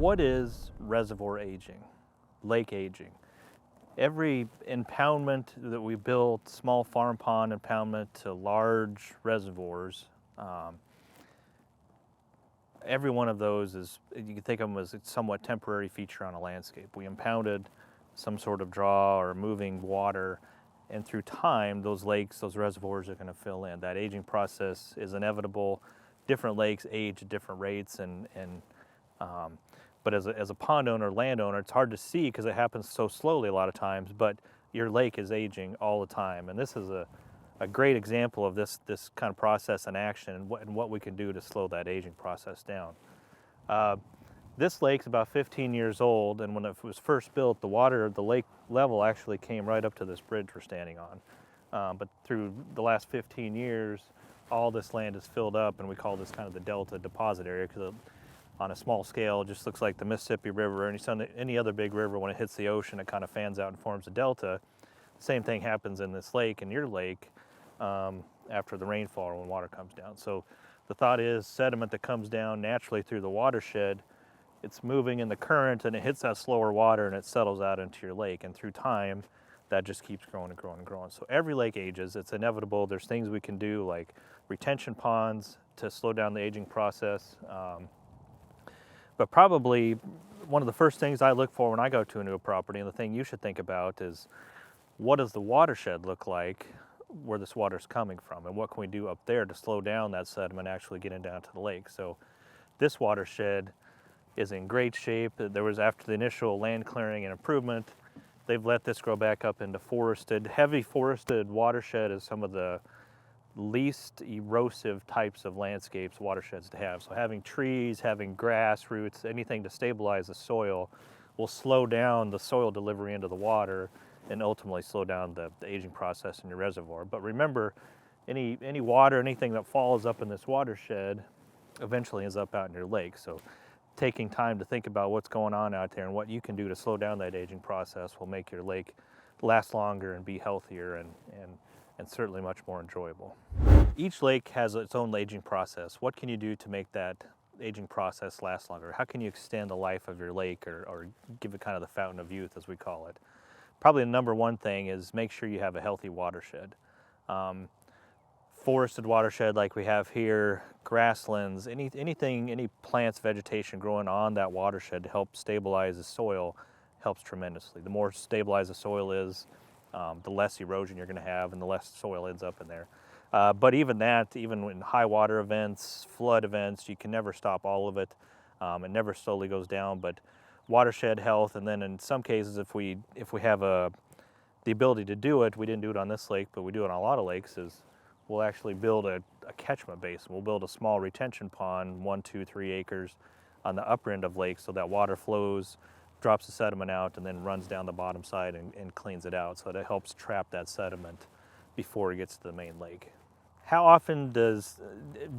What is reservoir aging, lake aging? Every impoundment that we built, small farm pond impoundment to large reservoirs, every one of those is, you can think of them as a somewhat temporary feature on a landscape. We impounded some sort of draw or moving water, and through time, those lakes, those reservoirs are going to fill in. That aging process is inevitable. Different lakes age at different rates, but as a pond owner, landowner, it's hard to see because it happens so slowly a lot of times, but your lake is aging all the time. And this is a great example of this kind of process in action and what we can do to slow that aging process down. This lake's about 15 years old, and when it was first built, the lake level actually came right up to this bridge we're standing on. But through the last 15 years, all this land is filled up, and we call this kind of the delta deposit area because on a small scale, it just looks like the Mississippi River or any other big river. When it hits the ocean, it kind of fans out and forms a delta. Same thing happens in this lake, in your lake, after the rainfall or when water comes down. So the thought is sediment that comes down naturally through the watershed, it's moving in the current and it hits that slower water and it settles out into your lake. And through time, that just keeps growing and growing and growing. So every lake ages, it's inevitable. There's things we can do like retention ponds to slow down the aging process. But probably one of the first things I look for when I go to a new property, and the thing you should think about, is what does the watershed look like where this water's coming from, and what can we do up there to slow down that sediment actually getting down to the lake. So this watershed is in great shape. There was, after the initial land clearing and improvement, they've let this grow back up into forested. Heavy forested watershed is some of the least erosive types of landscapes watersheds to have. So having trees, having grass, roots, anything to stabilize the soil will slow down the soil delivery into the water and ultimately slow down the aging process in your reservoir. But remember, any water, anything that falls up in this watershed eventually ends up out in your lake. So taking time to think about what's going on out there and what you can do to slow down that aging process will make your lake last longer and be healthier and certainly much more enjoyable. Each lake has its own aging process. What can you do to make that aging process last longer? How can you extend the life of your lake or give it kind of the fountain of youth, as we call it? Probably the number one thing is make sure you have a healthy watershed. Forested watershed like we have here, grasslands, any plants, vegetation growing on that watershed to help stabilize the soil helps tremendously. The more stabilized the soil is, the less erosion you're going to have and the less soil ends up in there. But even in high water events, flood events, you can never stop all of it. It never slowly goes down, but watershed health, and then in some cases if we have the ability to do it, we didn't do it on this lake, but we do it on a lot of lakes, is we'll actually build a catchment basin. We'll build a small retention pond, 1, 2, 3 acres on the upper end of lakes so that water flows, drops the sediment out, and then runs down the bottom side and cleans it out. So that it helps trap that sediment before it gets to the main lake. How often do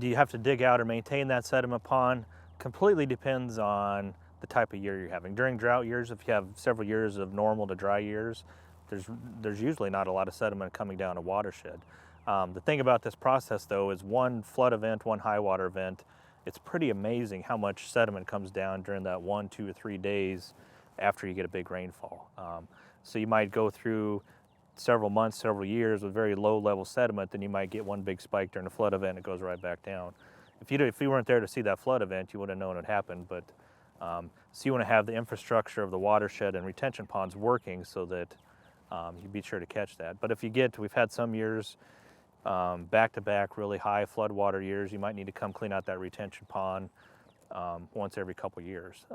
you have to dig out or maintain that sediment pond? Completely depends on the type of year you're having. During drought years, if you have several years of normal to dry years, there's usually not a lot of sediment coming down a watershed. The thing about this process though is one flood event, one high water event, it's pretty amazing how much sediment comes down during that 1, 2, or 3 days after you get a big rainfall. So you might go through several months, several years with very low level sediment, then you might get one big spike during a flood event and it goes right back down. If you weren't there to see that flood event, you wouldn't have known it happened, but so you want to have the infrastructure of the watershed and retention ponds working so that you be sure to catch that. But we've had some years back-to-back really high floodwater years, you might need to come clean out that retention pond once every couple years.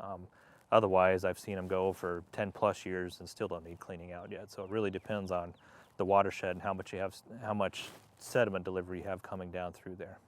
Otherwise, I've seen them go for 10 plus years and still don't need cleaning out yet. So it really depends on the watershed and how much sediment delivery you have coming down through there.